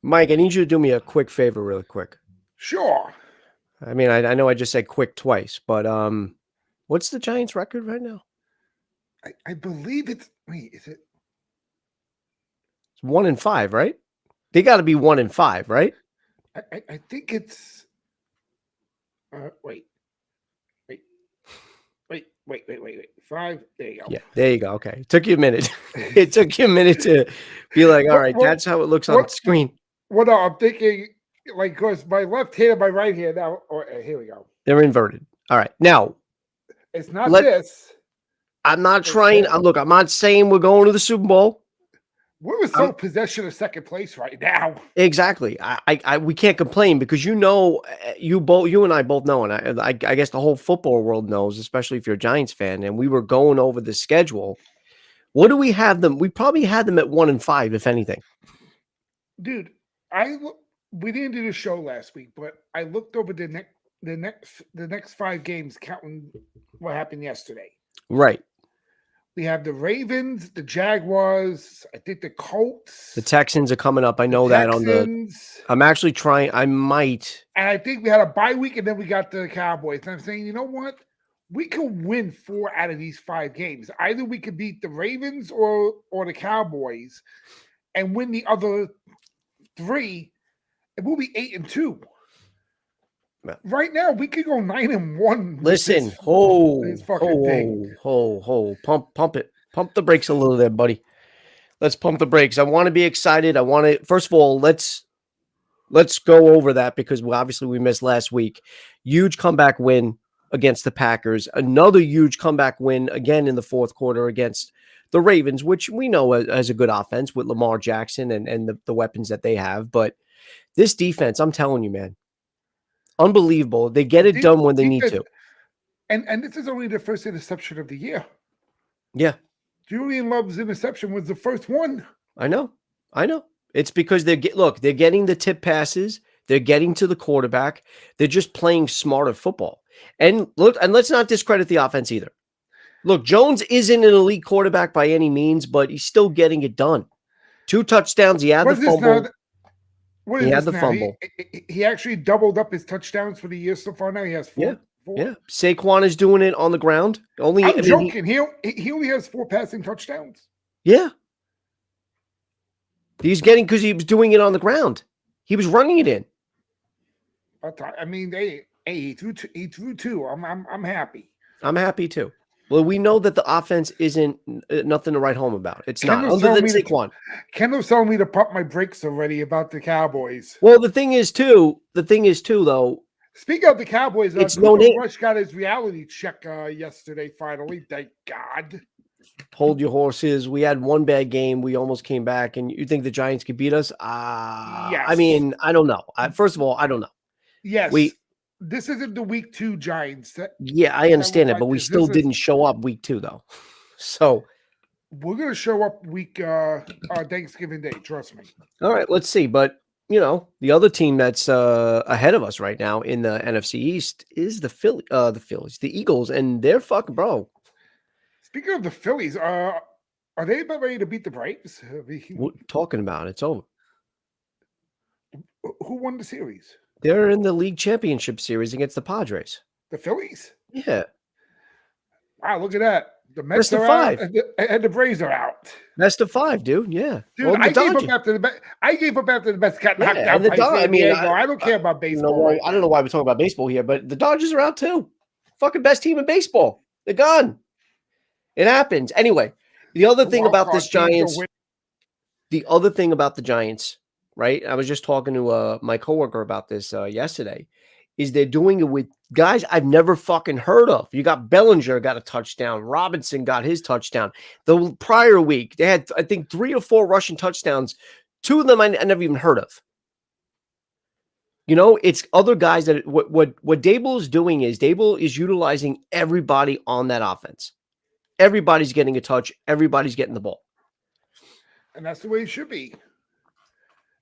Mike, I need you to do me a quick favor, really quick. Sure. I mean, I know I just said quick twice, but what's the Giants' record right now? I believe it's. Wait, is it? It's 1-5, right? They got to be 1-5, right? I think it's. Wait. Wait. 5. There you go. Yeah, there you go. Okay, it took you a minute. It took you a minute to be like, all right, that's how it looks on screen. What I'm thinking, like, because my left hand and my right hand now. Here we go. They're inverted. All right, now it's not this. I'm not trying. Look, I'm not saying we're going to the Super Bowl. We're so possession of second place right now. Exactly. We can't complain because you and I both know, and I guess the whole football world knows, especially if you're a Giants fan. And we were going over the schedule. What do we have them? We probably had them at 1-5, if anything. Dude, we didn't do the show last week, but I looked over the next 5 games, counting what happened yesterday. Right. We have the Ravens, the Jaguars, I think the Colts. The Texans are coming up. I know that on the. I'm actually trying. I might. And I think we had a bye week, and then we got the Cowboys. And I'm saying, you know what? We could win 4 out of these 5 games. Either we could beat the Ravens or the Cowboys and win the other 3, and we'll be 8-2. Right now, we could go 9-1. Listen, pump it. Pump the brakes a little there, buddy. Let's pump the brakes. I want to be excited. I want to, first of all, let's go over that because we missed last week. Huge comeback win against the Packers. Another huge comeback win again in the fourth quarter against the Ravens, which we know as a good offense with Lamar Jackson and the weapons that they have. But this defense, I'm telling you, man, unbelievable. They get it done when they need to. And this is only the first interception of the year. Yeah. Julian Love's interception was the first one. I know. It's because they're getting the tip passes. They're getting to the quarterback. They're just playing smarter football. And look, and let's not discredit the offense either. Look, Jones isn't an elite quarterback by any means, but he's still getting it done. 2 touchdowns. He had the fumble. He had the fumble. He actually doubled up his touchdowns for the year so far. Now he has 4. Yeah. Saquon is doing it on the ground. I'm joking. He only has 4 passing touchdowns. Yeah. He's getting because he was doing it on the ground. He was running it in. I mean, he threw 2. I'm happy. I'm happy too. Well, we know that the offense isn't nothing to write home about. It's not, other than Saquon. Kendall's telling me to pump my brakes already about the Cowboys. Well, the thing is too, though. Speaking of the Cowboys, it's Rush got his reality check yesterday. Finally, thank God. Hold your horses. We had one bad game. We almost came back, and you think the Giants could beat us? Yes. I mean, I don't know. First of all, I don't know. Yes. This isn't the week 2 Giants. Yeah, I understand it, but we still didn't show up week 2 though. So we're gonna show up week Thanksgiving Day. Trust me. All right, let's see. But the other team that's ahead of us right now in the NFC East is the Phillies, the Eagles, and they're fucking bro. Speaking of the Phillies, are they about ready to beat the Braves? What talking about? It's over. Who won the series? They're in the league championship series against the Padres. The Phillies? Yeah. Wow, look at that. The Mets are out and the Braves are out. Best of 5, dude. Yeah. Dude, I gave up after the Mets got knocked out by San Diego. I don't care about baseball. I don't know why we're talking about baseball here, but the Dodgers are out too. Fucking best team in baseball. They're gone. It happens. Anyway, the other thing about this Giants, right? I was just talking to my coworker about this yesterday, is they're doing it with guys I've never fucking heard of. You got Bellinger got a touchdown. Robinson got his touchdown. The prior week, they had, I think, 3 or 4 rushing touchdowns. 2 of them I never even heard of. It's other guys that what Dable is doing is Dable is utilizing everybody on that offense. Everybody's getting a touch. Everybody's getting the ball. And that's the way it should be.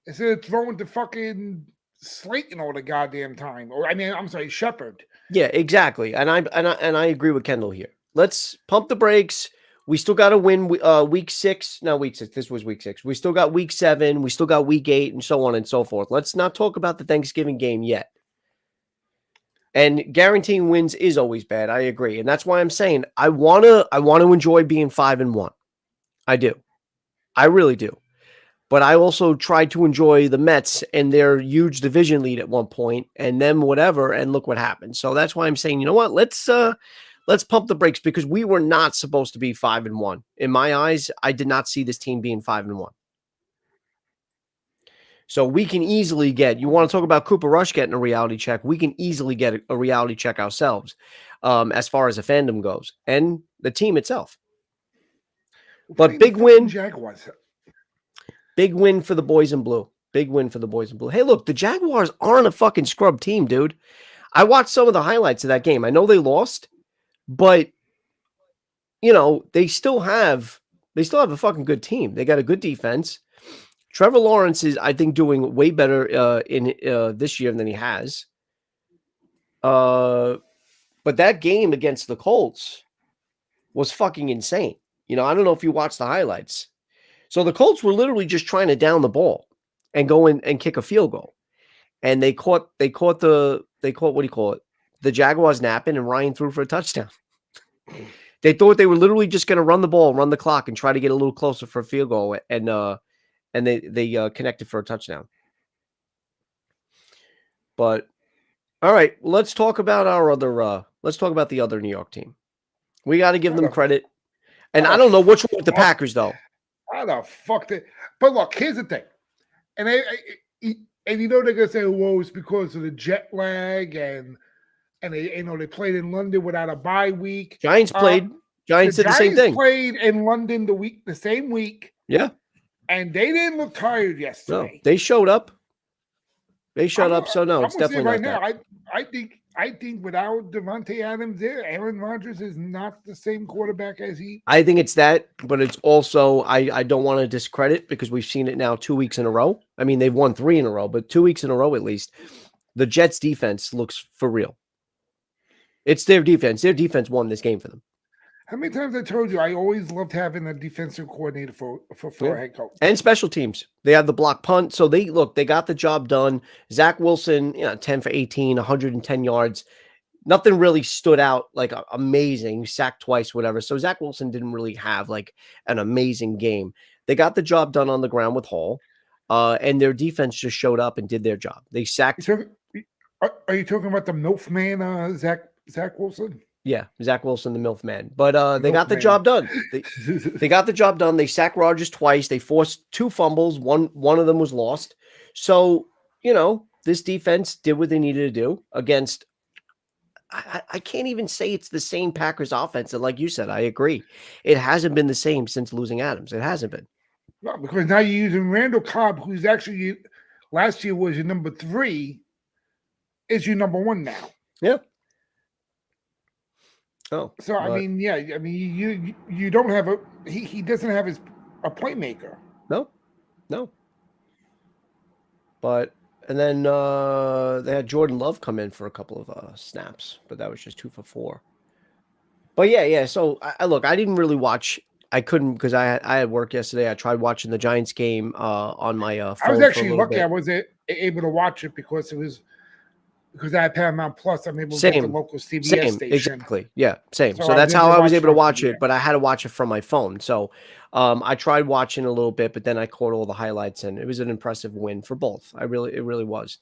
Instead of throwing to fucking Slayton all the goddamn time. I'm sorry, Shepard. Yeah, exactly. And I agree with Kendall here. Let's pump the brakes. We still got to win week 6. No, week 6. This was week 6. We still got week 7. We still got week 8 and so on and so forth. Let's not talk about the Thanksgiving game yet. And guaranteeing wins is always bad. I agree. And that's why I'm saying I want to enjoy being 5-1. I do. I really do. But I also tried to enjoy the Mets and their huge division lead at one point and then whatever, and look what happened. So that's why I'm saying, you know what? Let's pump the brakes because we were not supposed to be 5-1. In my eyes, I did not see this team being 5-1. So we can easily get, you want to talk about Cooper Rush getting a reality check, we can easily get a reality check ourselves as far as the fandom goes and the team itself. But big win. Jaguars. Big win for the boys in blue. Big win for the boys in blue. Hey, look, the Jaguars aren't a fucking scrub team, dude. I watched some of the highlights of that game. I know they lost, but they still have a fucking good team. They got a good defense. Trevor Lawrence is, I think, doing way better in this year than he has. But that game against the Colts was fucking insane. I don't know if you watched the highlights. So the Colts were literally just trying to down the ball and go in and kick a field goal. And they caught what do you call it? The Jaguars napping, and Ryan threw for a touchdown. They thought they were literally just going to run the ball, run the clock, and try to get a little closer for a field goal. And they connected for a touchdown. But all right, let's talk about the other New York team. We got to give them credit. And I don't know what's wrong with the Packers, though. How the fuck did? But look, here's the thing, and they're gonna say, "Well, it's because of the jet lag," and they played in London without a bye week. Giants played. Giants did the same thing. Played in London the same week. Yeah, and they didn't look tired yesterday. No, they showed up. So no, it's definitely right not now. that. I think without Devontae Adams there, Aaron Rodgers is not the same quarterback as he. I think it's that, but it's also I don't want to discredit because we've seen it now 2 weeks in a row. I mean, they've won 3 in a row, but 2 weeks in a row at least. The Jets' defense looks for real. It's their defense. Their defense won this game for them. How many times I told you I always loved having a defensive coordinator for a head coach and special teams. They have the block punt, so they got the job done. Zach Wilson, 10 for 18, 110 yards. Nothing really stood out like amazing. Sacked twice, whatever. So Zach Wilson didn't really have like an amazing game. They got the job done on the ground with Hall, and their defense just showed up and did their job. They sacked. Are you talking about the MILF man, Zach Wilson? Yeah, Zach Wilson, the MILF man. But they got the job done. They got the job done. They sacked Rodgers twice. They forced 2 fumbles. One of them was lost. So, this defense did what they needed to do against. I can't even say it's the same Packers offense. And like you said, I agree. It hasn't been the same since losing Adams. It hasn't been. No, because now you're using Randall Cobb, who's actually last year was your number 3, is your number 1 now. Yeah. Oh, so I mean, you don't have he doesn't have a playmaker. No. But and then they had Jordan Love come in for a couple of snaps, but that was just 2 for 4. But yeah. So I didn't really watch. I couldn't because I had work yesterday. I tried watching the Giants game on my phone. I was actually lucky. I was able to watch it because I had Paramount Plus. I'm able to get the local CBS station. Exactly. Yeah, same. So that's how I was able to watch it, but I had to watch it from my phone. So I tried watching a little bit, but then I caught all the highlights, and it was an impressive win for both. It really was.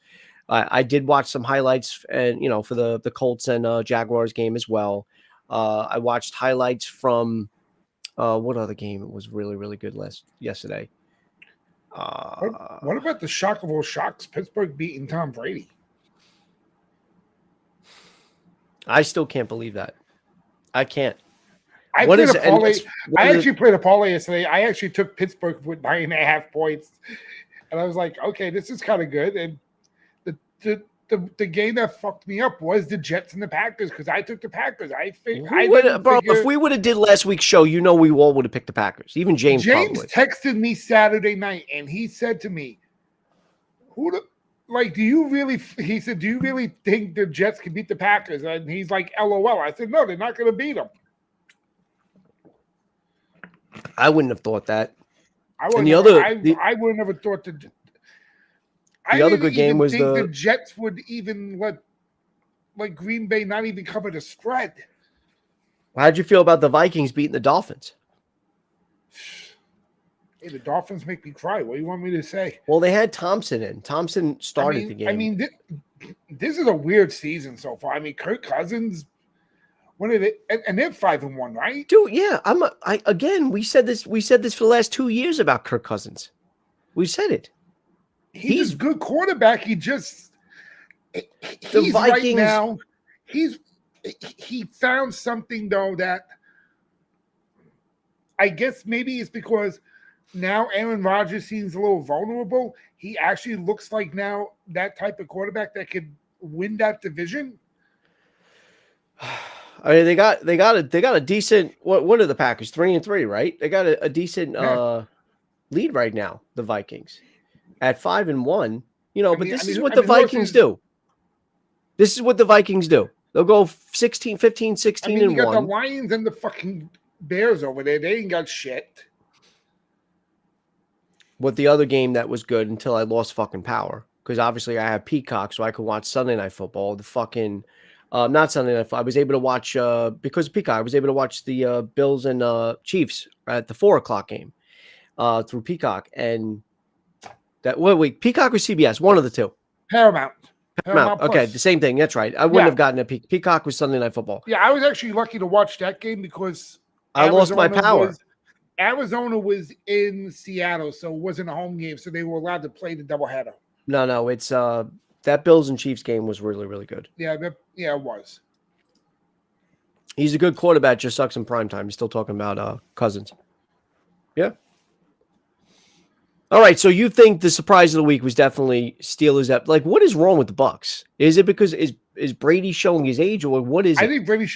I did watch some highlights, and for the Colts and Jaguars game as well. I watched highlights from what other game? It was really, really good yesterday. What about the shock of all shocks? Pittsburgh beating Tom Brady. I still can't believe that. I can't. I actually played a parlay yesterday. I actually took Pittsburgh with 9.5 points, and I was like, okay, this is kind of good. And the game that fucked me up was the Jets and the Packers because I took the Packers. If we would have did last week's show, we all would have picked the Packers. Even James probably. Texted me Saturday night, and he said to me, do you really think the Jets can beat the Packers? And he's like, LOL. I said, no, they're not going to beat them. I wouldn't have thought that. I And would the never. other I would never thought that. I the other didn't good game even was think the Jets would even let Green Bay not even cover the spread. how'd you feel about the Vikings beating the Dolphins? Hey, the Dolphins make me cry. What do you want me to say? Well, they had Thompson in. Thompson started the game. I mean, this is a weird season so far. I mean, Kirk Cousins. When did it? And they're 5-1, right? Dude, yeah. We said this for the last 2 years about Kirk Cousins. We said it. He's a good quarterback. He's Vikings right now. He found something though that I guess maybe it's because now Aaron Rodgers seems a little vulnerable. He actually looks like now that type of quarterback that could win that division. I mean, they got a decent. What are the Packers? 3-3, right? They got a decent lead right now. The Vikings at 5-1. This is what the Vikings do. This is what the Vikings do. They'll go 16, 15, 16 you and got 1. The Lions and the fucking Bears over there. They ain't got shit. What the other game that was good until I lost fucking power, because obviously I have Peacock, so I could watch Sunday Night Football. The fucking not Sunday Night Football. I was able to watch because of Peacock. I was able to watch the Bills and Chiefs at the 4:00 game through Peacock, and that wait, Peacock or CBS, one of the two. Paramount. Okay, the same thing. That's right. I wouldn't have gotten a Peacock was Sunday Night Football. Yeah, I was actually lucky to watch that game because I lost my power. Arizona was in Seattle, so it wasn't a home game, so they were allowed to play the doubleheader. No, it's that Bills and Chiefs game was really, really good. Yeah, it was. He's a good quarterback, just sucks in prime time. He's still talking about Cousins. Yeah. All right, so you think the surprise of the week was definitely Steelers? Like, what is wrong with the Bucs? Is it because is Brady showing his age, or what is it? I think Brady.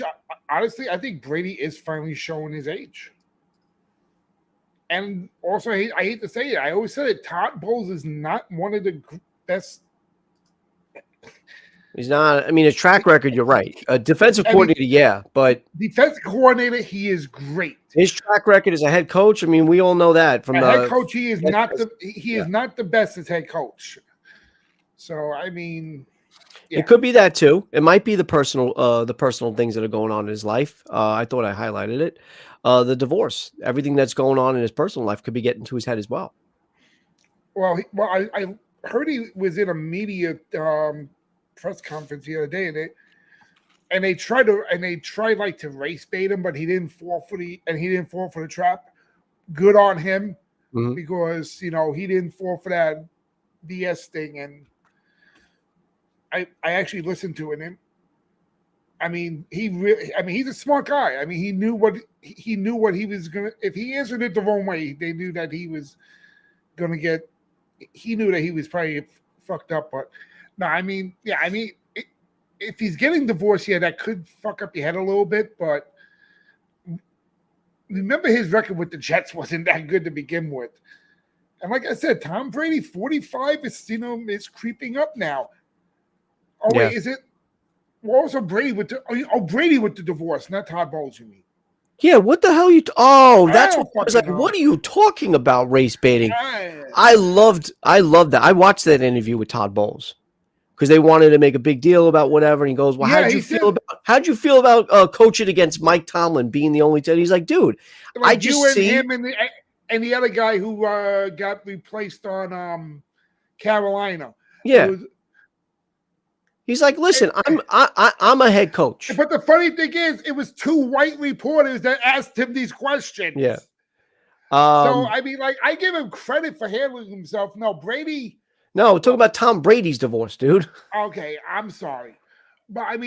Honestly, I think Brady is finally showing his age. And also, I hate to say it. I always said it. Todd Bowles is not one of the best. He's not. I mean, his track record. You're right. A defensive coordinator, yeah, but defensive coordinator, he is great. His track record as a head coach. I mean, we all know that from the head coach. He is not the best as head coach. So I mean, yeah. It could be that too. It might be the personal things that are going on in his life. I thought I highlighted it. The divorce, everything that's going on in his personal life could be getting to his head as well. Well, I heard he was in a media press conference the other day, and they tried like to race bait him, but he didn't fall for the trap. Good on him, because he didn't fall for that BS thing, and I actually listened to it. And I mean, he's a smart guy. I mean, he knew what he was gonna. If he answered it the wrong way, they knew that he was gonna get. He knew that he was probably fucked up, but no, I mean, yeah, I mean, if he's getting divorced, yeah, that could fuck up your head a little bit. But remember, his record with the Jets wasn't that good to begin with. And like I said, Tom Brady, 45 is creeping up now. Oh wait, is it? Well, also Brady with the divorce, not Todd Bowles, you mean? Yeah, what the hell that's what I was like. What are you talking about? Race baiting? I loved that. I watched that interview with Todd Bowles because they wanted to make a big deal about whatever. And he goes, "Well, how'd you feel about coaching against Mike Tomlin being the only?" He's like, "Dude, I just see him and the other guy who got replaced on Carolina." Yeah. He's like, listen, I'm a head coach. But the funny thing is, it was two white reporters that asked him these questions. Yeah. So I mean, like, I give him credit for handling himself. No, Brady. No, we're talking about Tom Brady's divorce, dude. Okay, I'm sorry. But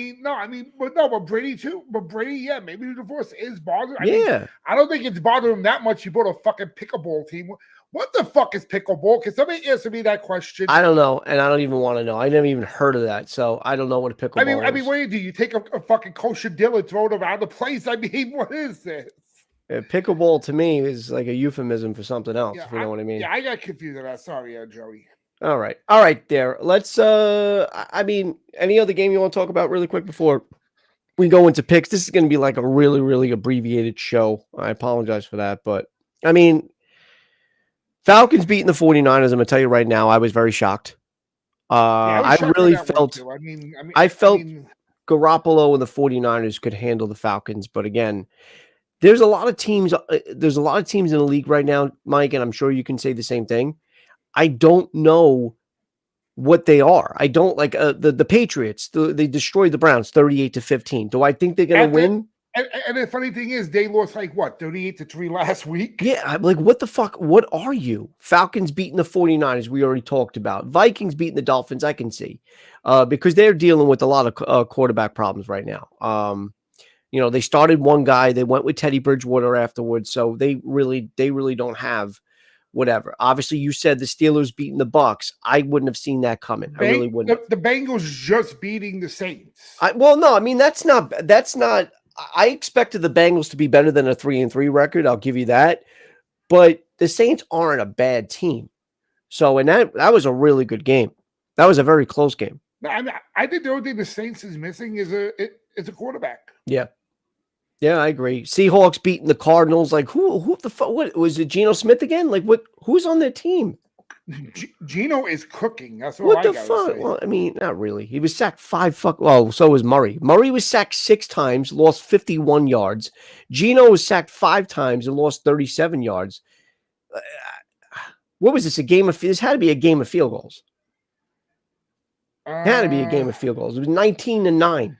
Brady too. But Brady, yeah, maybe the divorce is bothering. I mean, I don't think it's bothering him that much. You bought a fucking pickleball team. What the fuck is pickleball? Can somebody answer me that question? I don't know, and I don't even want to know. I never even heard of that, so I don't know what a pickleball is. I mean, what do you do? You take a fucking kosher deal and throw it around the place? I mean, what is this? Pickleball to me is like a euphemism for something else, if you know what I mean. Yeah, I got confused with that. Sorry, Joey. All right, there. Let's. I mean, any other game you want to talk about really quick before we go into picks? This is going to be like a really, really abbreviated show. I apologize for that, but I mean, Falcons beating the 49ers, I'm going to tell you right now, I was very shocked. Yeah, I was I shocked by really that one felt too. I I felt mean, Garoppolo and the 49ers could handle the Falcons, but again, there's a lot of teams there's a lot of teams in the league right now, Mike, and I'm sure you can say the same thing. I don't know what they are. I don't like the Patriots. They destroyed the Browns 38-15. Do I think they're going to after win? and the funny thing is, they lost like what 38-3 last week. Yeah, I'm like, what the fuck? What are you? Falcons beating the 49ers, we already talked about. Vikings beating the Dolphins, I can see. Because they're dealing with a lot of quarterback problems right now. They started one guy, they went with Teddy Bridgewater afterwards, so they really don't have whatever. Obviously, you said the Steelers beating the Bucks. I wouldn't have seen that coming. I really wouldn't have. The Bengals just beating the Saints. Well, no, I mean that's not. I expected the Bengals to be better than a 3-3 record. I'll give you that. But the Saints aren't a bad team. So, and that was a really good game. That was a very close game. I think the only thing the Saints is missing is a quarterback. Yeah. Yeah, I agree. Seahawks beating the Cardinals. Like, who the fuck? What was it? Geno Smith again? Like, what? Who's on their team? Geno is cooking. That's all What I the gotta fuck? say. Well, I mean, not really. He was sacked Well, so was Murray. Murray was sacked 6 times, lost 51 yards. Geno was sacked 5 times and lost 37 yards. What was this? This had to be a game of field goals. It had to be a game of field goals. It was 19-9. Let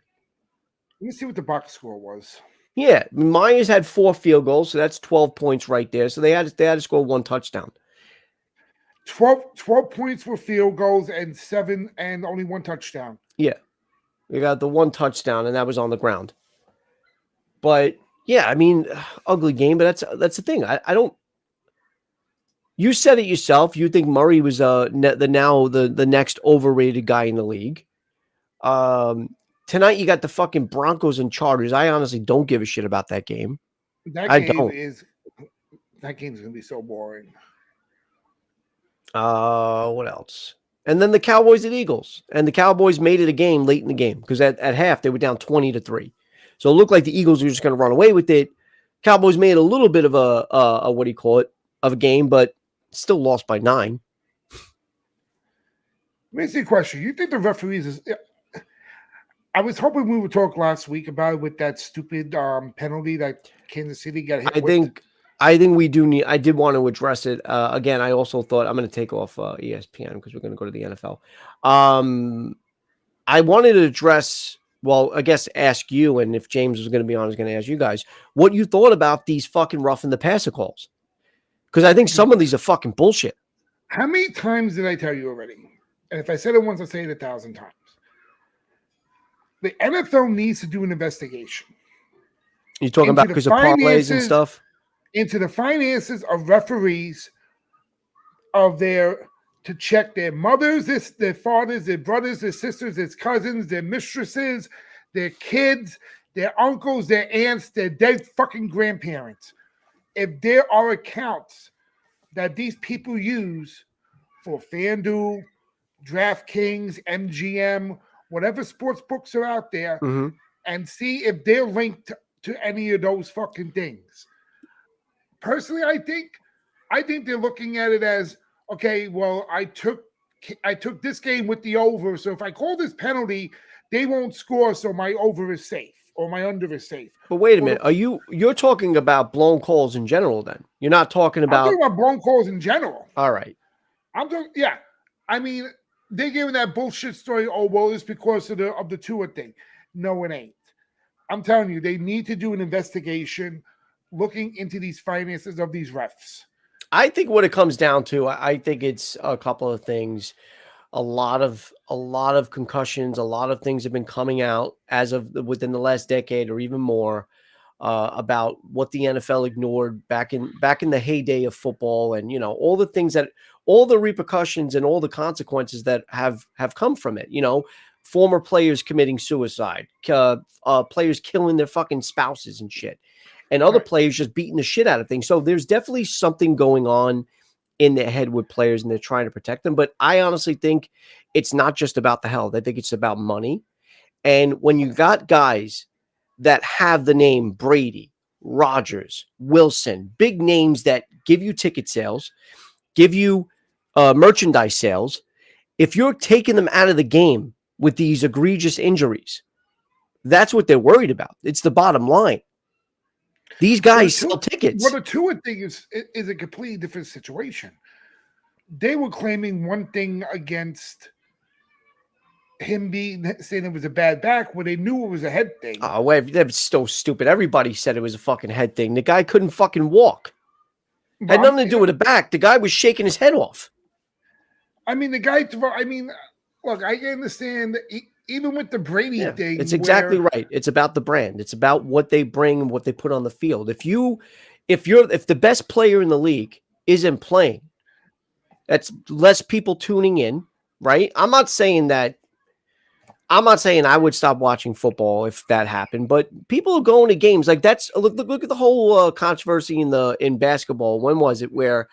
me see what the box score was. Yeah, Myers had 4 field goals, so that's 12 points right there. So they had to score 1 touchdown. 12 points for field goals and only 1 touchdown. Yeah, we got the 1 touchdown, and that was on the ground. But yeah, I mean, ugly game, but that's the thing. I don't. You said it yourself. You think Murray was the next overrated guy in the league. Tonight you got the fucking Broncos and Chargers. I honestly don't give a shit about that game. That game's gonna be so boring. What else? And then the Cowboys and Eagles. And the Cowboys made it a game late in the game because at half they were down 20-3. So it looked like the Eagles were just going to run away with it. Cowboys made a little bit of a what do you call it, of a game, but still lost by 9. Let me ask you a question. You think the referees I was hoping we would talk last week about it with that stupid penalty that Kansas City got hit with. I think we do need. I did want to address it again. I also thought I'm going to take off ESPN because we're going to go to the NFL. I wanted to address. Well, I guess ask you, and if James was going to be on, I was going to ask you guys what you thought about these fucking roughing the passer calls, because I think some of these are fucking bullshit. How many times did I tell you already? And if I said it once, I'll say it 1,000 times. The NFL needs to do an investigation. You're talking about because of parlays and stuff? Into the finances of referees, to check their mothers, their fathers, their brothers, their sisters, their cousins, their mistresses, their kids, their uncles, their aunts, their dead fucking grandparents. If there are accounts that these people use for FanDuel, DraftKings, MGM, whatever sports books are out there, and see if they're linked to any of those fucking things. Personally, I think they're looking at it as, okay, well, I took this game with the over, so if I call this penalty, they won't score, so my over is safe or my under is safe. But wait a minute, you're talking about blown calls in general? Then you're not talking about. I'm talking about blown calls in general. All right, I'm talking. Yeah, I mean, they gave that bullshit story. Oh well, it's because of the Tua thing. No, it ain't. I'm telling you, they need to do an investigation looking into these finances of these refs. I think what it comes down to, I think it's a couple of things. A lot of concussions, a lot of things have been coming out as of within the last decade or even more about what the NFL ignored back in the heyday of football, and all the things all the repercussions and all the consequences that have come from it. Former players committing suicide, players killing their fucking spouses and shit, and other players just beating the shit out of things. So there's definitely something going on in their head with players, and they're trying to protect them. But I honestly think it's not just about the health. I think it's about money. And when you got guys that have the name Brady Rodgers, Wilson, big names that give you ticket sales, give you merchandise sales. If you're taking them out of the game with these egregious injuries, that's what they're worried about. It's the bottom line. These guys sell tickets. Well, the Tua thing is a completely different situation. They were claiming one thing against him saying it was a bad back when they knew it was a head thing. Oh, wait, that was so stupid. Everybody said it was a fucking head thing. The guy couldn't fucking walk. Had nothing to do with the back. The guy was shaking his head off. I mean, the guy. I mean, look, I understand that even with the Brady thing. It's exactly right. It's about the brand. It's about what they bring and what they put on the field. If the best player in the league isn't playing, that's less people tuning in, right? I'm not saying I would stop watching football if that happened, but people are going to games like that's look at the whole controversy in basketball. When was it where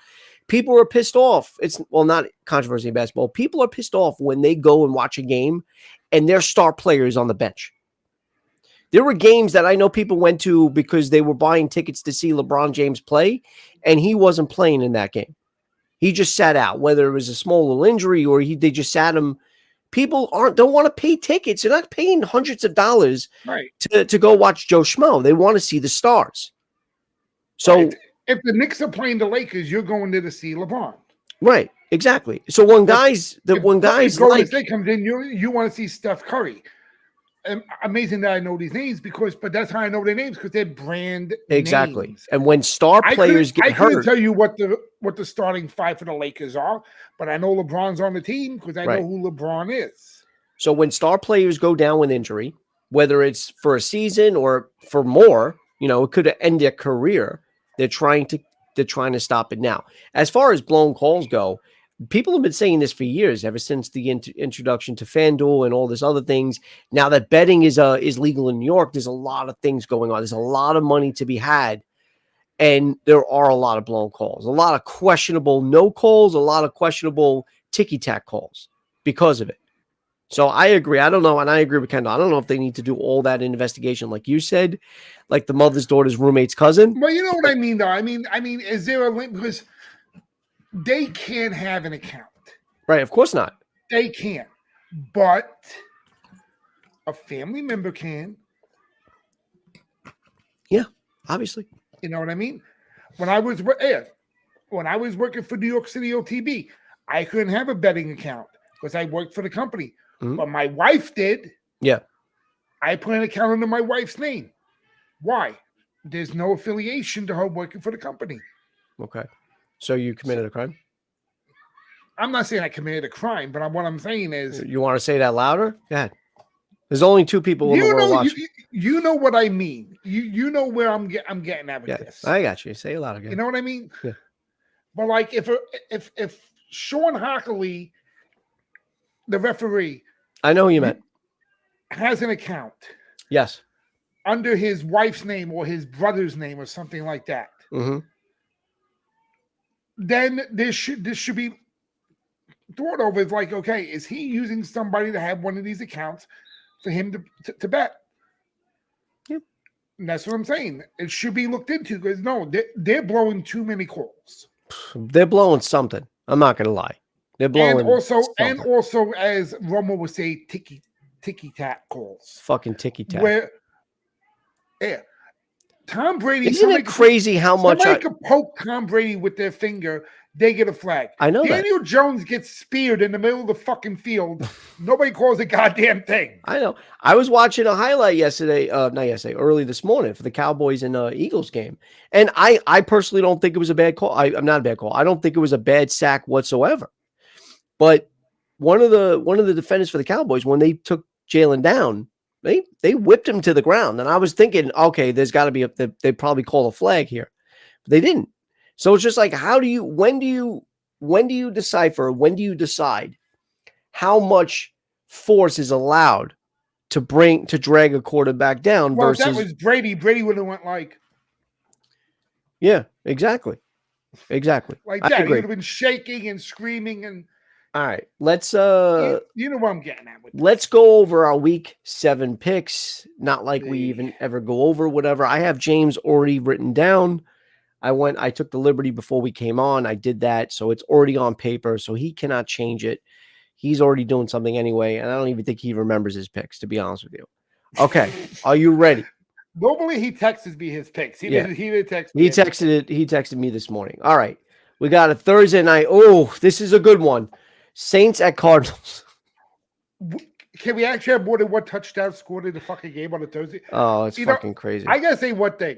people are pissed off? It's not controversy in basketball. People are pissed off when they go and watch a game and their star player is on the bench. There were games that I know people went to because they were buying tickets to see LeBron James play, and he wasn't playing in that game. He just sat out, whether it was a small little injury or they just sat him. People don't want to pay tickets. They're not paying hundreds of dollars to go watch Joe Schmo. They want to see the stars. So if the Knicks are playing the Lakers, you're going there to see LeBron. Right, exactly. So when guys Golden State comes in, you want to see Steph Curry. Amazing that I know these names but that's how I know their names because they're brand names. And when star players get hurt, I couldn't tell you what the starting five for the Lakers are, but I know LeBron's on the team because I know who LeBron is. So when star players go down with injury, whether it's for a season or for more, it could end their career. They're trying to stop it now. As far as blown calls go, people have been saying this for years, ever since the introduction to FanDuel and all this other things. Now that betting is legal in New York, there's a lot of things going on. There's a lot of money to be had, and there are a lot of blown calls, a lot of questionable no calls, a lot of questionable ticky-tack calls because of it. So I agree. I don't know, and I agree with Kendall. I don't know if they need to do all that investigation, like you said, like the mother's daughter's roommate's cousin. Well, you know what I mean, though. I mean, is there a link? Because they can't have an account. Right, of course not. They can't. But a family member can. Yeah, obviously. You know what I mean? When I was working for New York City OTB, I couldn't have a betting account because I worked for the company. Mm-hmm. But my wife did. Yeah. I put an account under my wife's name. Why? There's no affiliation to her working for the company. Okay. So you committed a crime? I'm not saying I committed a crime, but what I'm saying is... You want to say that louder? Go ahead. There's only two people in the world watching. You know what I mean. You know where I'm getting at with this. I got you. Say it louder again. You know what I mean? Yeah. But like if Sean Hockley, the referee... I know who you meant. ...has an account. Yes. Under his wife's name or his brother's name or something like that. Mm-hmm. Then this should be thought over. It's like, okay, is he using somebody to have one of these accounts for him to bet? Yep. And that's what I'm saying. It should be looked into because no, they're blowing too many calls. They're blowing something. I'm not gonna lie. They're blowing and also as Romo would say, ticky tack calls. Fucking ticky tack. Where Tom Brady. Isn't it crazy how much somebody could poke Tom Brady with their finger, they get a flag. I know Daniel Jones gets speared in the middle of the fucking field. Nobody calls a goddamn thing. I know. I was watching a highlight early this morning for the Cowboys and Eagles game. And I personally don't think it was a bad call. I'm not a bad call. I don't think it was a bad sack whatsoever. But one of the defenders for the Cowboys, when they took Jalen down, they whipped him to the ground. And I was thinking, okay, there's got to be they probably call a flag here. But they didn't. So it's just like, when do you decide how much force is allowed to drag a quarterback down versus... Well, if that was Brady. Brady would have went like... Yeah, exactly. Like that. He would have been shaking and screaming and All right. Let's You know what I'm getting at with this. let's go over our week 7 picks. Not like we even ever go over whatever. I have James already written down. I took the liberty before we came on. I did that. So it's already on paper. So he cannot change it. He's already doing something anyway. And I don't even think he remembers his picks, to be honest with you. Okay. Are you ready? Normally he texts me his picks. He didn't text me. He texted me this morning. All right. We got a Thursday night. Oh, this is a good one. Saints at Cardinals. Can we actually have more than one touchdown scored in the fucking game on a Thursday? Oh, it's fucking crazy. I gotta say one thing.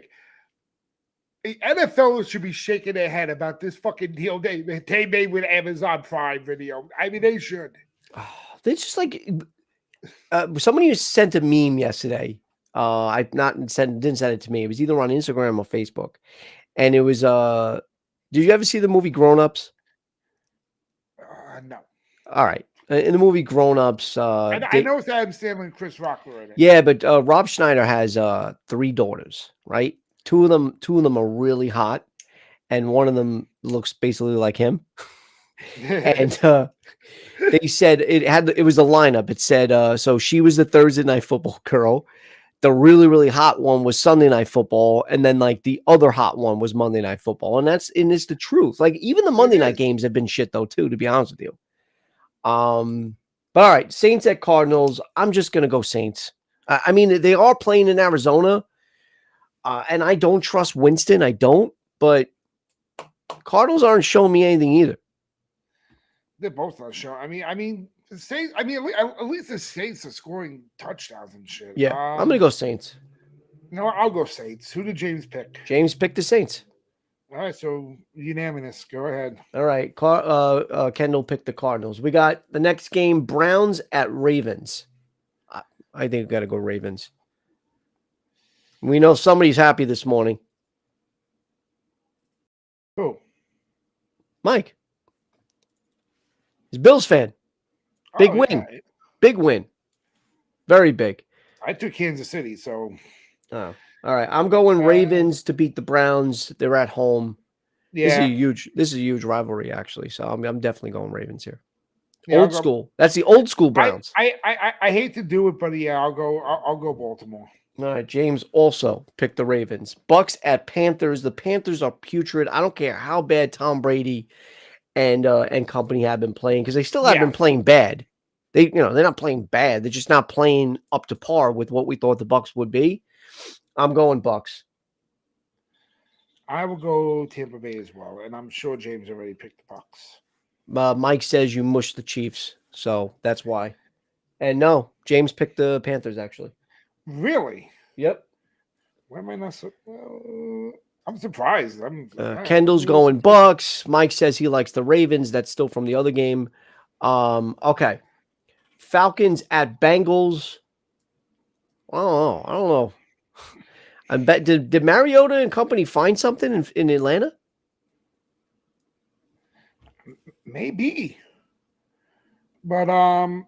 The NFL should be shaking their head about this fucking deal they made with Amazon Prime Video. I mean, they should. Oh, they just like somebody sent a meme yesterday. Didn't send it to me. It was either on Instagram or Facebook, and it was Did you ever see the movie Grown Ups? No. All right. In the movie Grown Ups, I know it's Adam Sandler and Chris Rock were in it. Yeah, but Rob Schneider has 3 daughters, right? Two of them are really hot, and one of them looks basically like him. And they said it was a lineup. It said so she was the Thursday night football girl. The really, really hot one was Sunday night football, and then like the other hot one was Monday night football. And it's the truth. Like even the Monday night games have been shit though, too, to be honest with you. But all right, Saints at Cardinals. I'm just gonna go Saints. I mean, they are playing in Arizona, and I don't trust Winston. I don't, but Cardinals aren't showing me anything either. They're both not showing. I mean, the Saints. I mean, at least the Saints are scoring touchdowns and shit. Yeah, I'm gonna go Saints. No, I'll go Saints. Who did James pick? James picked the Saints. All right, so unanimous. Go ahead. All right, Kendall picked the Cardinals. We got the next game: Browns at Ravens. I think we got to go Ravens. We know somebody's happy this morning. Who? Mike. He's a Bills fan. Big win. Yeah. Big win. Very big. I took Kansas City, so. Oh, all right. I'm going Ravens to beat the Browns. They're at home. Yeah. This is a huge rivalry, actually. So I'm definitely going Ravens here. Yeah, old school. That's the old school Browns. I hate to do it, but yeah, I'll go Baltimore. All right. James also picked the Ravens. Bucks at Panthers. The Panthers are putrid. I don't care how bad Tom Brady and company have been playing, because they still have been playing bad. They're not playing bad. They're just not playing up to par with what we thought the Bucks would be. I'm going Bucks. I will go Tampa Bay as well, and I'm sure James already picked the Bucks. Mike says you mushed the Chiefs, so that's why. And no, James picked the Panthers, actually. Really? Yep. Why am I not so... I'm surprised. Kendall's going Bucks. Mike says he likes the Ravens. That's still from the other game. Okay. Falcons at Bengals. Oh, I don't know. I bet did Mariota and company find something in Atlanta? Maybe. But I'm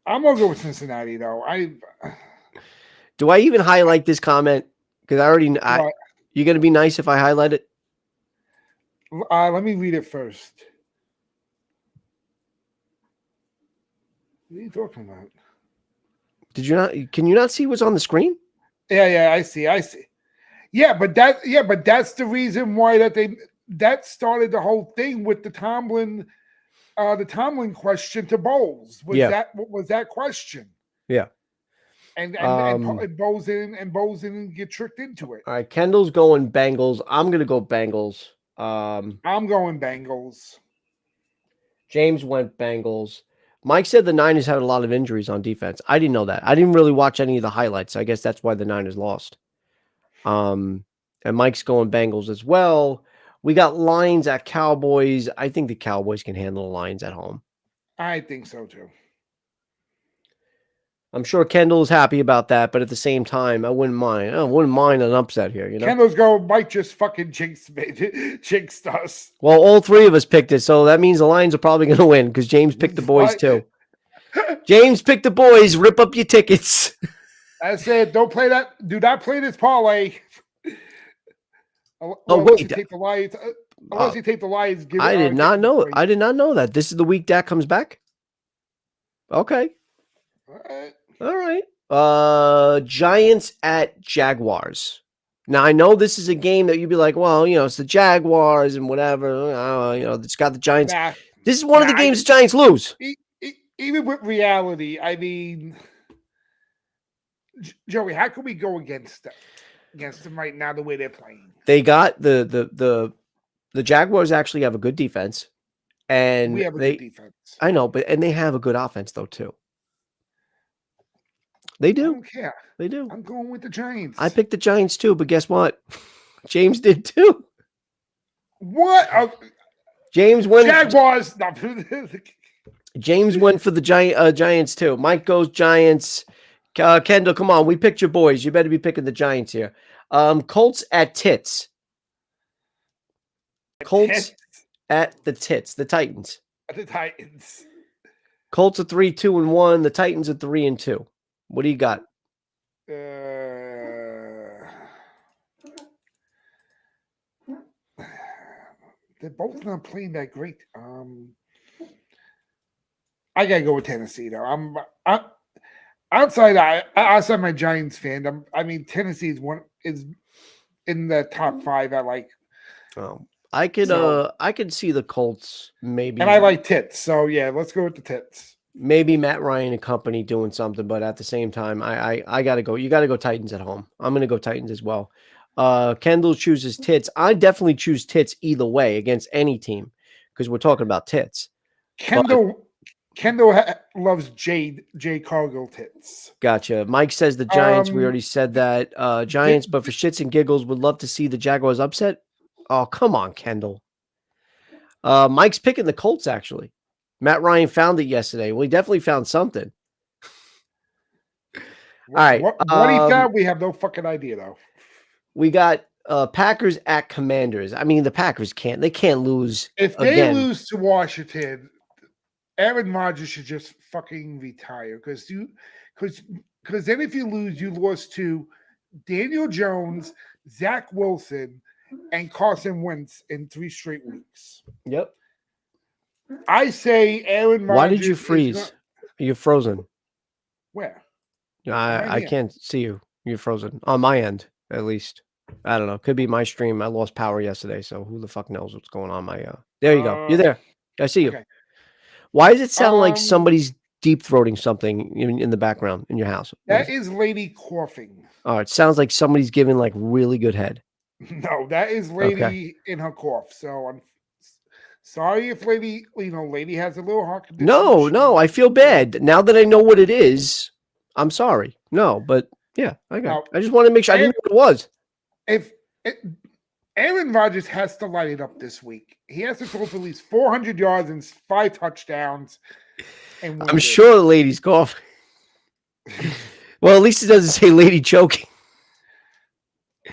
gonna go with Cincinnati though. Do I even highlight this comment? Because you're gonna be nice if I highlight it. Let me read it first. What are you talking about? Did you not? Can you not see what's on the screen? Yeah, I see. Yeah, but that's the reason why that started the whole thing with the Tomlin question to Bowles. Was that question? Yeah. And Bowles didn't get tricked into it. All right, Kendall's going Bengals. I'm gonna go Bengals. I'm going Bengals. James went Bengals. Mike said the Niners had a lot of injuries on defense. I didn't know that. I didn't really watch any of the highlights. I guess that's why the Niners lost. And Mike's going Bengals as well. We got Lions at Cowboys. I think the Cowboys can handle the Lions at home. I think so too. I'm sure Kendall is happy about that, but at the same time, I wouldn't mind. I wouldn't mind an upset here. Kendall's going, Mike just fucking jinxed us. Well, all 3 of us picked it, so that means the Lions are probably going to win because James picked the boys too. James picked the boys. Rip up your tickets. I said, don't play that. Do not play this parlay. Wait. Take the Lions. unless you take the Lions. I did not know. I did not know that. This is the week Dak comes back. Okay. All right. Giants at Jaguars. Now I know this is a game that you'd be like, well, it's the Jaguars and whatever. It's got the Giants. This is one of the games the Giants lose. Even with reality, I mean, Joey, how can we go against them right now the way they're playing? They got the Jaguars actually have a good defense, and we have a good defense. I know, and they have a good offense though too. They do. I don't care. They do. I'm going with the Giants. I picked the Giants too, but guess what? James did too. What? James went. Jaguars. James went for the Giants too. Mike goes Giants. Kendall, come on. We picked your boys. You better be picking the Giants here. Colts at Tits. Colts at the Tits. The Titans. The Titans. Colts are 3-2-1. The Titans are 3-2. What do you got? They're both not playing that great. I gotta go with Tennessee though. I'm outside my Giants fan. Tennessee is in the top 5. I like. Oh, I could see the Colts maybe, and I like Tits. So yeah, let's go with the Tits. Maybe Matt Ryan and company doing something, but at the same time, I gotta go. You gotta go Titans at home. I'm gonna go Titans as well. Kendall chooses Tits. I definitely choose Tits either way against any team because we're talking about Tits. Kendall loves J. Cargill Tits. Gotcha. Mike says the Giants. We already said that. Giants, but for shits and giggles, would love to see the Jaguars upset. Oh, come on, Kendall. Mike's picking the Colts, actually. Matt Ryan found it yesterday. Well, he definitely found something. All right. What he found, we have no fucking idea, though. We got Packers at Commanders. I mean, the Packers can't lose. If they lose to Washington, Aaron Rodgers should just fucking retire because then if you lose, you lost to Daniel Jones, Zach Wilson, and Carson Wentz in 3 straight weeks. Yep. I say Aaron Rodgers. Why did you freeze? You're frozen. Where? I can't see you. You're frozen on my end, at least. I don't know. Could be my stream. I lost power yesterday, so who the fuck knows what's going on? There you go. You're there. I see you. Okay. Why does it sound like somebody's deep throating something in the background in your house? That is Lady coughing. Oh, it sounds like somebody's giving like really good head. No, that is Lady in her cough. So I'm sorry if Lady has a little heart condition. No, I feel bad now that I know what it is. I'm sorry. No, but yeah, I just want to make sure I didn't know what it was. Aaron Rodgers has to light it up this week. He has to throw for at least 400 yards and 5 touchdowns. And I'm sure the lady's coughing. Well, at least it doesn't say lady choking.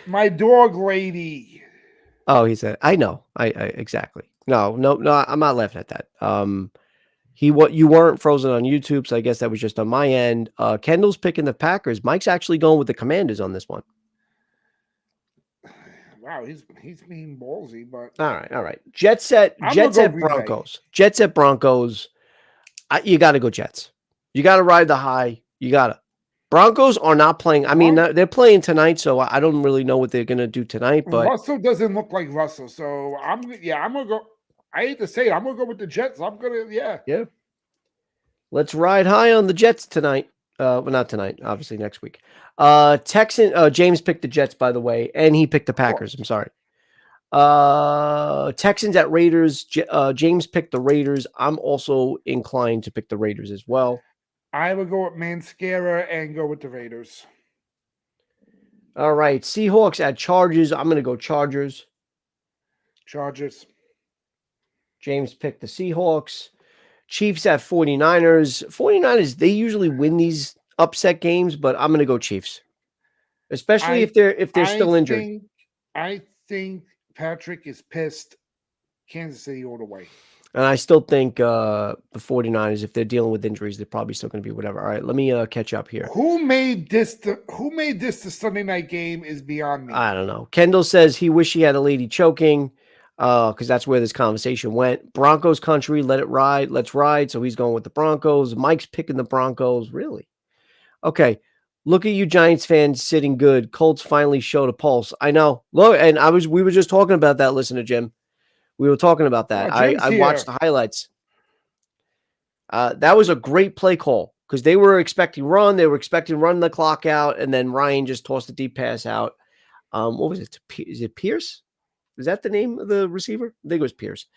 My dog lady. Oh, he said, I know. I exactly. No, I'm not laughing at that. You weren't frozen on YouTube, so I guess that was just on my end. Kendall's picking the Packers. Mike's actually going with the Commanders on this one. Wow, he's being ballsy, but all right. Jets at Broncos. Jets at Broncos. You got to go Jets. You got to ride the high. You got to. Broncos are not playing. I mean, they're playing tonight, so I don't really know what they're gonna do tonight. But Russell doesn't look like Russell, so I'm gonna go. I hate to say it, I'm gonna go with the Jets. Yeah. Let's ride high on the Jets tonight. Well, not tonight, obviously next week. James picked the Jets, by the way, and he picked the Packers. I'm sorry. Texans at Raiders. James picked the Raiders. I'm also inclined to pick the Raiders as well. I would go with Mascara and go with the Raiders. All right. Seahawks at Chargers. I'm going to go Chargers. Chargers. James picked the Seahawks. Chiefs at 49ers. 49ers, they usually win these upset games, but I'm going to go Chiefs. Especially if they're still injured. I think Patrick is pissed. Kansas City all the way. And I still think the 49ers, if they're dealing with injuries, they're probably still going to be whatever. All right, let me catch up here. Who made this the Sunday night game is beyond me. I don't know. Kendall says he wish he had a lady choking. because that's where this conversation went. Broncos country, let it ride, let's ride. So he's going with the Broncos. Mike's picking the Broncos. Really? Okay. Look at you Giants fans sitting good. Colts finally showed a pulse. I know. Look, and we were just talking about that. Listen to Jim. We were talking about that. I watched the highlights. That was a great play call because they were expecting run. They were expecting run the clock out, and then Ryan just tossed a deep pass out. What was it? Is it Pierce? Is that the name of the receiver? I think it was Pierce.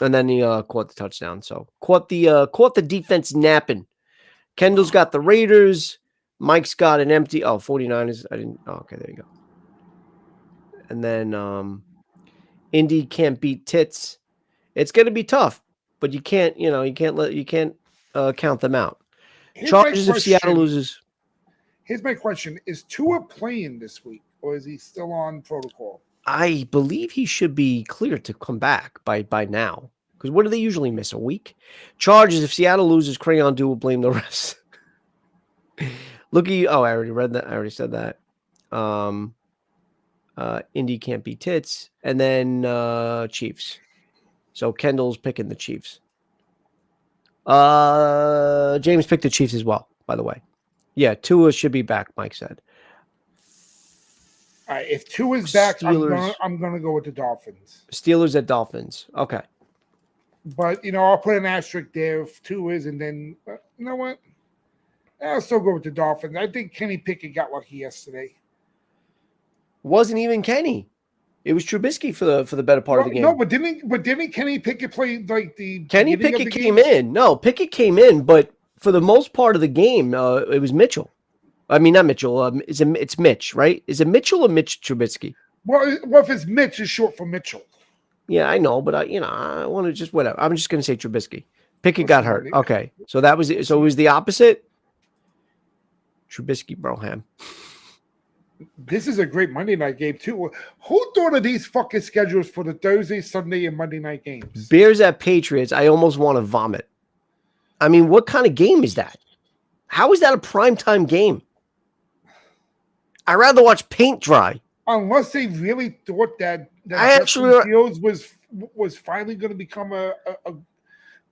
And then he caught the touchdown. So caught the defense napping. Kendall's got the Raiders. Mike's got an empty. 49ers. I didn't. Oh, okay, there you go. And then Indy can't beat Tits. It's going to be tough, but you can't count them out. Chargers if Seattle loses. Here's my question: is Tua playing this week, or is he still on protocol? I believe he should be cleared to come back by now. Because what do they usually miss? A week? Chargers if Seattle loses, Crayon Do will blame the refs. Look at you. Oh, I already read that. I already said that. Indy can't beat Tits. And then Chiefs. So Kendall's picking the Chiefs. James picked the Chiefs as well, by the way. Yeah, Tua should be back, Mike said. All right, if Tua's back, I'm gonna go with the Dolphins. Steelers at Dolphins. Okay. But, I'll put an asterisk there if Tua's, and then, you know what? I'll still go with the Dolphins. I think Kenny Pickett got lucky yesterday. Wasn't even Kenny. It was Trubisky for the better part of the game. No, but didn't Kenny Pickett play like the Kenny Pickett came in? No, Pickett came in, but for the most part of the game, it was Mitchell. I mean, not Mitchell. It's Mitch, right? Is it Mitchell or Mitch Trubisky? Well, if it's Mitch, it's short for Mitchell. Yeah, I know, but I want to just whatever. I'm just going to say Trubisky. Pickett got hurt. Okay, so that was it. So it was the opposite. Trubisky, Broham. This is a great Monday night game too. Who thought of these fucking schedules for the Thursday, Sunday, and Monday night games? Bears at Patriots. I almost want to vomit. I mean, what kind of game is that? How is that a primetime game? I'd rather watch paint dry. Unless they really thought that Fields was finally going to become a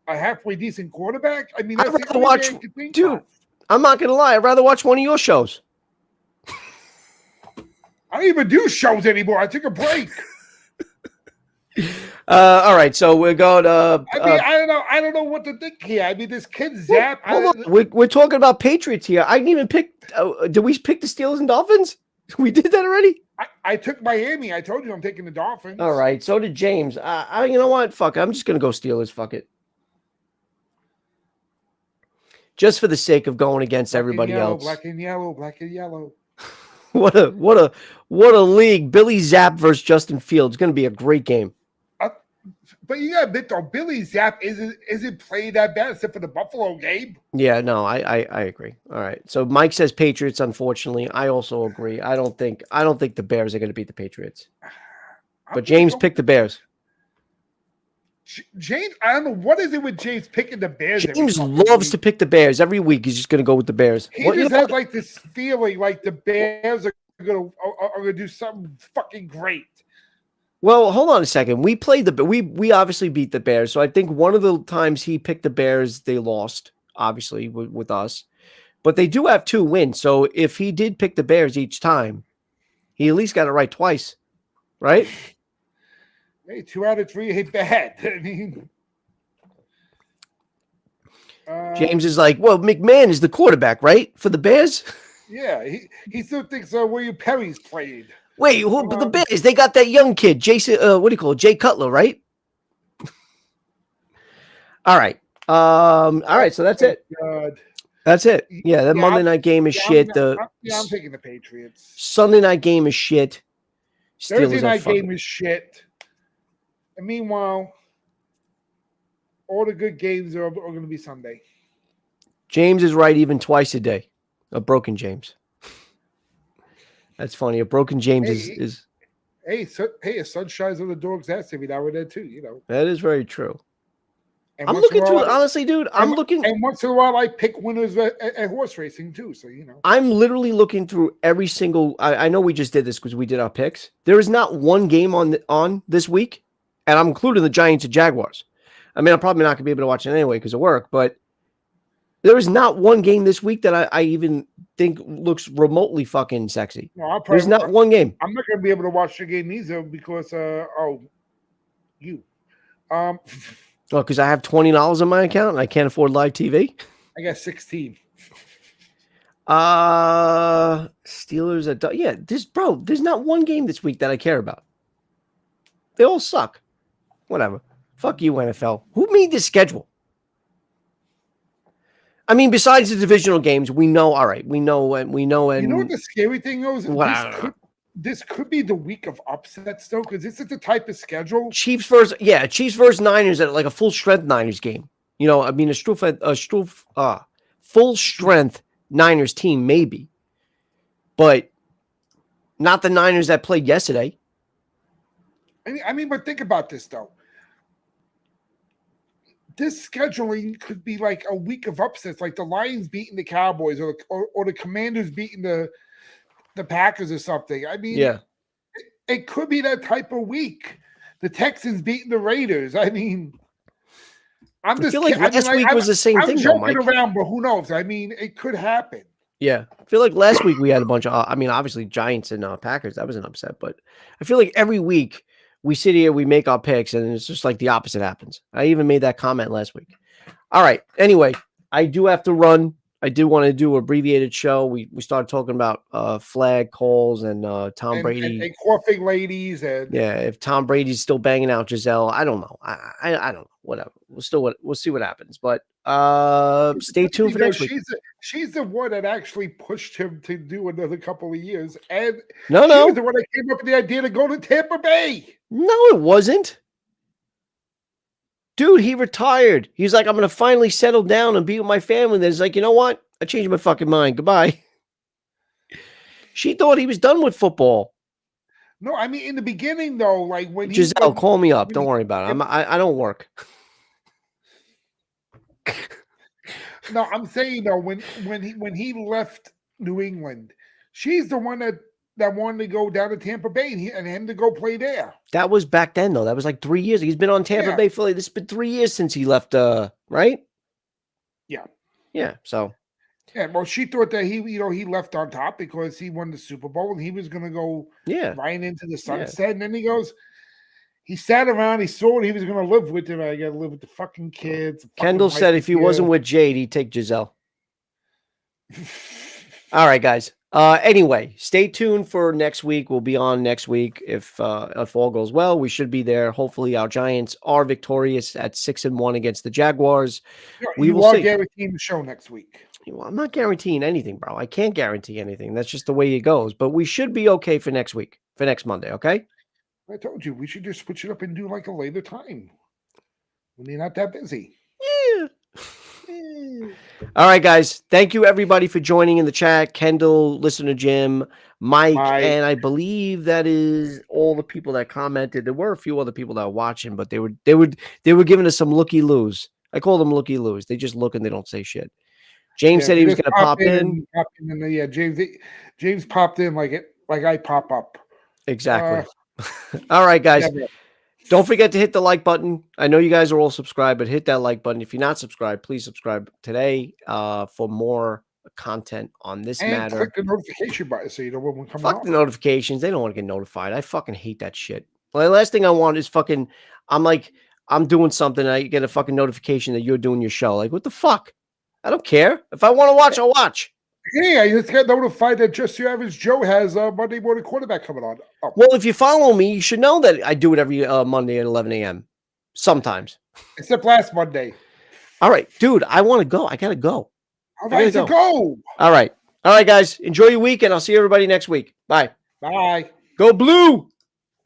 halfway decent quarterback. I mean, I'd rather watch, dude. I'm not going to lie. I'd rather watch one of your shows. I don't even do shows anymore. I took a break. All right, so we're going. I don't know what to think here. I mean, this kid Zap. We're talking about Patriots here. I didn't even pick. Did we pick the Steelers and Dolphins? We did that already. I took Miami. I told you I'm taking the Dolphins. All right, so did James. You know what? Fuck it. I'm just gonna go Steelers. Fuck it. Just for the sake of going against everybody else. Black and yellow. What a league. Billy Zapp versus Justin Fields. Going to be a great game. But you got to admit, though, Billy Zapp isn't playing that bad except for the Buffalo game. Yeah, no, I agree. All right. So Mike says Patriots, unfortunately. I also agree. I don't think the Bears are going to beat the Patriots. But James picked the Bears. James, I don't know. What is it with James picking the Bears? James loves to pick the Bears. Every week he's just going to go with the Bears. He just has like this feeling like the Bears are going to do something fucking great. Well, hold on a second. We obviously beat the Bears. So I think one of the times he picked the Bears, they lost, obviously, with us. But they do have 2 wins. So if he did pick the Bears each time, he at least got it right twice, right? Hey, 2 out of 3 ain't bad. I mean, James is like, well, McMahon is the quarterback, right, for the Bears? Yeah, he still thinks William Perry's played. Wait, but the Bears, they got that young kid, Jason, what do you call it, Jay Cutler, right? All right. All right, so that's it. God. That's it. Yeah, that Monday night game is shit. I'm taking the Patriots. Sunday night game is shit. Thursday night game is shit. And meanwhile, all the good games are going to be Sunday. James is right even twice a day. A broken James. That's funny. A broken James is. Hey, a sun shines on the dog's ass every now and then too. That is very true. And I'm looking through it honestly, dude. I'm looking, and once in a while I pick winners at horse racing too. So I'm literally looking through every single. I know we just did this because we did our picks. There is not one game on this week and I'm including the Giants and Jaguars. I mean, I'm probably not going to be able to watch it anyway because of work, but there is not one game this week that I even think looks remotely fucking sexy. No, There's not one game. I'm not going to be able to watch the game either because you. Oh, because I have $20 in my account and I can't afford live TV. I got 16. Steelers. There's not one game this week that I care about. They all suck. Whatever. Fuck you, NFL. Who made this schedule? I mean, besides the divisional games, we know. All right, we know. And you know what the scary thing is? This could be the week of upsets, though, because this is the type of schedule. Chiefs versus Niners at like a full strength Niners game. You know, I mean, full strength Niners team maybe, but not the Niners that played yesterday. I mean, but think about this though. This scheduling could be like a week of upsets, like the Lions beating the Cowboys, or the Commanders beating the Packers or something. I mean, yeah, it could be that type of week. The Texans beating the Raiders. I mean, I feel like last week was the same thing. I'm joking around, but who knows? I mean, it could happen. Yeah, I feel like last week we had a bunch of. I mean, obviously Giants and Packers, that was an upset, but I feel like every week we sit here, we make our picks, and it's just like the opposite happens. I even made that comment last week. All right. Anyway, I do have to run. I do want to do an abbreviated show. We started talking about flag calls and Tom Brady and coughing ladies, and if Tom Brady's still banging out Giselle, I don't know. I don't know. Whatever. We'll see what happens. But stay tuned for next week. She's the one that actually pushed him to do another couple of years, and she was the one that came up with the idea to go to Tampa Bay. No, it wasn't. Dude, he retired. He's like, I'm going to finally settle down and be with my family. Then he's like, you know what? I changed my fucking mind. Goodbye. She thought he was done with football. No, I mean, in the beginning, though, like when Giselle, call me up. Don't worry about it. I don't work. No, I'm saying, though, when he left New England, she's the one that wanted to go down to Tampa Bay and him to go play there. That was back then, though. That was like 3 years. He's been on Tampa Bay for this has been 3 years since he left, right? Yeah. Yeah. So. Yeah. Well, she thought that he left on top because he won the Super Bowl and he was going to go right into the sunset. Yeah. And then he sat around. He saw what he was going to live with him. I got to live with the fucking kids. Kendall said if he wasn't with Jade, he'd take Giselle. All right, guys. Anyway, stay tuned for next week. We'll be on next week if all goes well. We should be there. Hopefully, our Giants are victorious at 6-1 against the Jaguars. We will see. Guaranteeing the show next week. Well, I'm not guaranteeing anything, bro. I can't guarantee anything. That's just the way it goes. But we should be okay for next week, for next Monday. Okay. I told you we should just switch it up and do like a later time when you're not that busy. Yeah. All right, guys. Thank you, everybody, for joining in the chat. Kendall, listener Jim, Mike, and I believe that is all the people that commented. There were a few other people that were watching, but they were giving us some looky-loos. I call them looky-loos. They just look and they don't say shit. James said he was going to pop in. James popped in like I pop up. Exactly. All right, guys. Yeah, don't forget to hit the like button. I know you guys are all subscribed, but hit that like button. If you're not subscribed, please subscribe today for more content on this matter. Click the notification button so you know when we come out. Fuck the notifications. They don't want to get notified. I fucking hate that shit. Well, the last thing I want is fucking, I'm doing something and I get a fucking notification that you're doing your show. Like, what the fuck? I don't care. If I want to watch, I'll watch. Yeah, I just got notified that Just Your Average Joe has Monday Morning Quarterback coming on. Oh. Well, if you follow me, you should know that I do it every Monday at 11 a.m. Sometimes. Except last Monday. All right, dude, I want to go. I got to go. All right, so go. All right. All right, guys. Enjoy your week, and I'll see everybody next week. Bye. Bye. Go Blue.